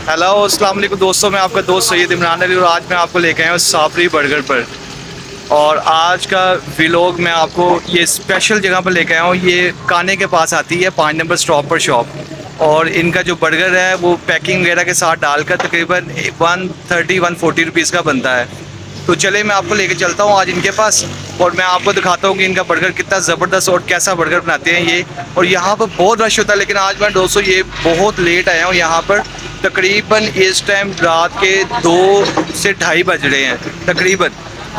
Hello अस्सलाम वालेकुम दोस्तों, मैं आपका दोस्त सैयद इमरान अली और आज मैं आपको लेके आया हूँ साबरी बर्गर पर। और आज का व्लॉग मैं आपको ये स्पेशल जगह पर लेके आया हूँ। ये काने के पास आती है 5 नंबर स्टॉप पर शॉप। और इनका जो बर्गर है वो पैकिंग वगैरह के साथ डालकर तकरीबन 130-140 रुपीज़ का बनता है। तो चले मैं आपको लेके चलता हूँ आज इनके पास और मैं आपको दिखाता हूँ कि इनका बर्गर कितना ज़बरदस्त और कैसा बर्गर बनाते हैं ये। और यहाँ पर बहुत रश होता है, लेकिन आज मैं दोस्तों ये बहुत लेट आया हूँ यहाँ पर। तकरीबन इस टाइम रात के 2 से ढाई बज रहे हैं तकरीबन।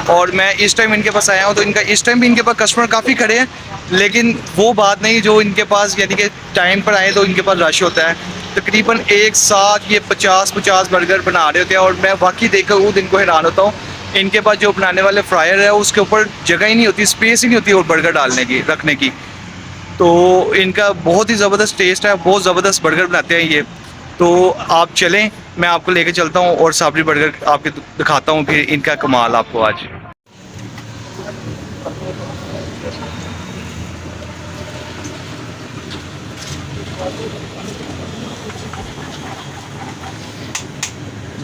और मैं इस टाइम इनके पास आया हूँ तो इनका इस टाइम भी इनके पास कस्टमर काफ़ी खड़े हैं, लेकिन वो बात नहीं जो इनके पास यानी कि टाइम पर आए तो इनके पास रश होता है। तकरीबन एक साथ ये 50-50 बर्गर बना रहे होते हैं और मैं वाकई देखकर वो दिन को हैरान होता हूँ। इनके पास जो बनाने वाले फ्रायर है उसके ऊपर जगह ही नहीं होती, स्पेस ही नहीं होती और बर्गर डालने की रखने की। तो इनका बहुत ही ज़बरदस्त टेस्ट है, बहुत ज़बरदस्त बर्गर बनाते हैं ये। तो आप चलें, मैं आपको लेके चलता हूँ और साबरी बर्गर आपके दिखाता हूँ फिर इनका कमाल आपको आज।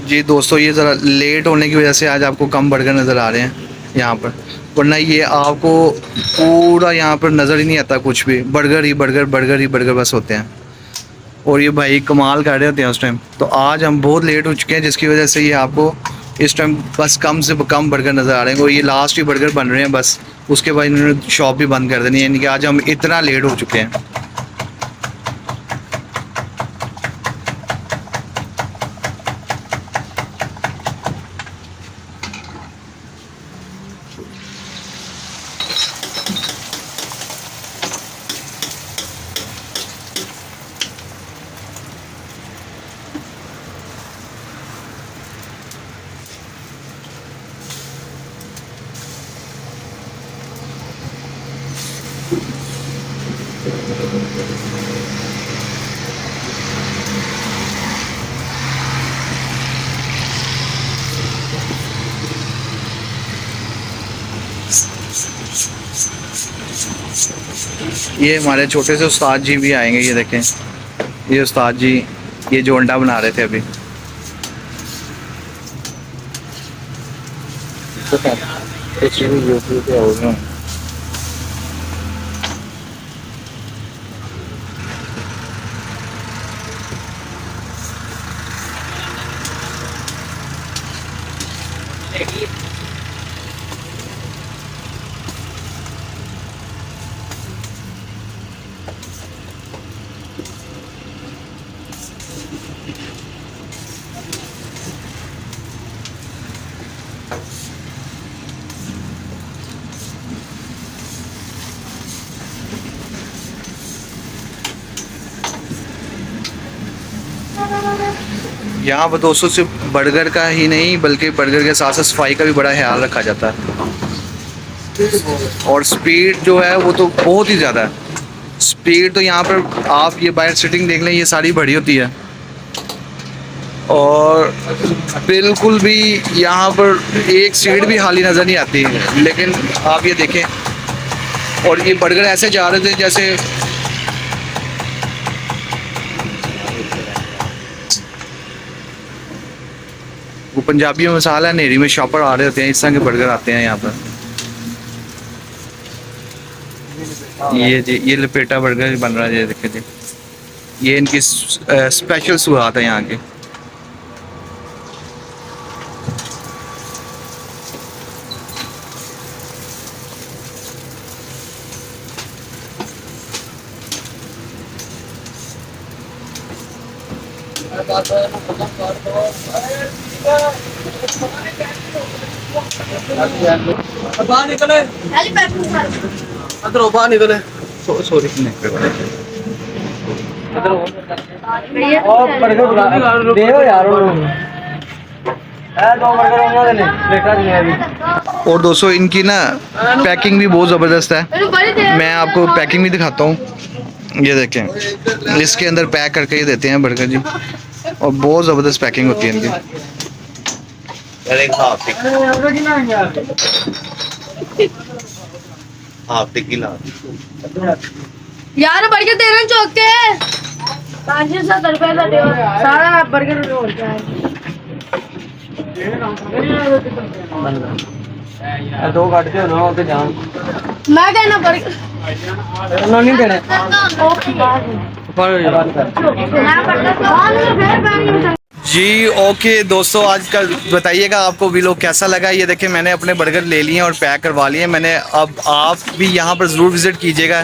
जी दोस्तों, ये ज़रा लेट होने की वजह से आज आपको कम बर्गर नज़र आ रहे हैं यहाँ पर, वरना ये आपको पूरा यहाँ पर नज़र ही नहीं आता कुछ भी, बर्गर ही बर्गर बर्गर ही बर्गर बस होते हैं। और ये भाई कमाल कर रहे होते हैं उस टाइम। तो आज हम बहुत लेट हो चुके हैं जिसकी वजह से ये आपको इस टाइम बस कम से कम बर्गर नज़र आ रहे हैं और ये लास्ट ही बर्गर बन रहे हैं बस। उसके बाद इन्होंने शॉप भी बंद कर देनी है, यानी कि आज हम इतना लेट हो चुके हैं। ये हमारे छोटे से उस्ताद जी भी आएंगे, ये देखें, ये उस्ताद जी ये जो अंडा बना रहे थे अभी। यहाँ पर दोस्तों सिर्फ बर्गर का ही नहीं बल्कि बर्गर के साथ साथ सफाई का भी बड़ा ख्याल रखा जाता है। और स्पीड जो है वो तो बहुत ही ज़्यादा है। स्पीड तो यहाँ पर आप ये बाहर सिटिंग देख लें, ये सारी बड़ी होती है और बिल्कुल भी यहाँ पर एक सीट भी खाली नज़र नहीं आती। लेकिन आप ये देखें, और ये बर्गर ऐसे जा रहे थे जैसे वो पंजाबी में मसाला है, नेरी में शॉपर आ रहे होते हैं, इस तरह के बर्गर आते हैं यहाँ पर। ये जी ये लपेटा बर्गर बन रहा है, ये देखिए जी, ये इनकी स्पेशल सुरात है यहाँ की। बाहर निकले, अंदर बाहर निकले, सॉरी और बर्गर बना दे यार। और दोस्तों इनकी ना पैकिंग भी बहुत ज़बरदस्त है, मैं आपको पैकिंग भी दिखाता हूँ। ये देखें, इसके अंदर पैक करके ही देते हैं बर्गर जी, और बहुत ज़बरदस्त पैकिंग होती है इनकी। यार बढ़ के 13 चौक के ₹570 ਦਾ ਦਿਓ ਸਾਰਾ 버ਗਰ ਰੋਲ ਹੈ दो कट के ना ते जान ਮੈਂ ਕਹਿੰਦਾ 버ਗਰ ਉਹਨਾਂ ਨਹੀਂ ਦੇਣੇ ਮੈਂ ਪੜਦਾ ਬਾਅਦ में फिर पैनी जी ओके दोस्तों, आज का बताइएगा आपको वीलॉग कैसा लगा। ये देखिए मैंने अपने बर्गर ले लिए और पैक करवा लिए मैंने। अब आप भी यहाँ पर ज़रूर विज़िट कीजिएगा।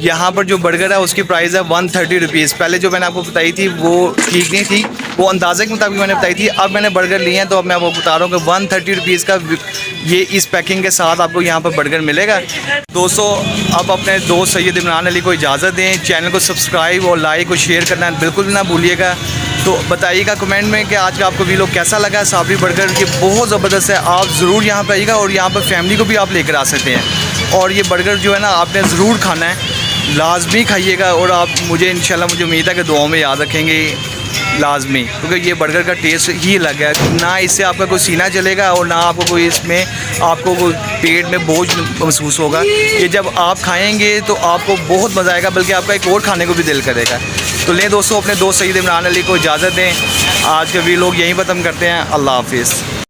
यहाँ पर जो बर्गर है उसकी प्राइस है 130 रुपीज़। पहले जो मैंने आपको बताई थी वो ठीक नहीं थी, वो अंदाज़े के मुताबिक मैंने बताई थी। अब मैंने बर्गर लिए हैं तो अब मैं आपको बता रहा हूँ कि 130 रुपीज़ का ये इस पैकिंग के साथ आपको यहाँ पर बर्गर मिलेगा। दोस्तों अब अपने दोस्त सैयद इमरान अली को इजाज़त दें। चैनल को सब्सक्राइब और लाइक और शेयर करना बिल्कुल ना भूलिएगा। तो बताइएगा कमेंट में कि आज का आपको वीडियो कैसा लगा। साबरी बर्गर ये बहुत ज़बरदस्त है, आप ज़रूर यहाँ पर आइएगा और यहाँ पर फैमिली को भी आप लेकर आ सकते हैं। और ये बर्गर जो है ना आपने ज़रूर खाना है, लाजमी खाइएगा। और आप मुझे इंशाल्लाह मुझे उम्मीद है कि दुआओं में याद रखेंगे लाजमी, क्योंकि ये बर्गर का टेस्ट ही अलग है। ना इससे आपका कोई सीना चलेगा और ना आपको कोई इसमें आपको कोई पेट में बोझ महसूस होगा। ये जब आप खाएंगे तो आपको बहुत मज़ा आएगा, बल्कि आपका एक और खाने को भी दिल करेगा। तो लें दोस्तों अपने दोस्त सैयद इमरान अली को इजाज़त दें। आज का वीडियो यहीं ख़त्म करते हैं। अल्लाह हाफिज़।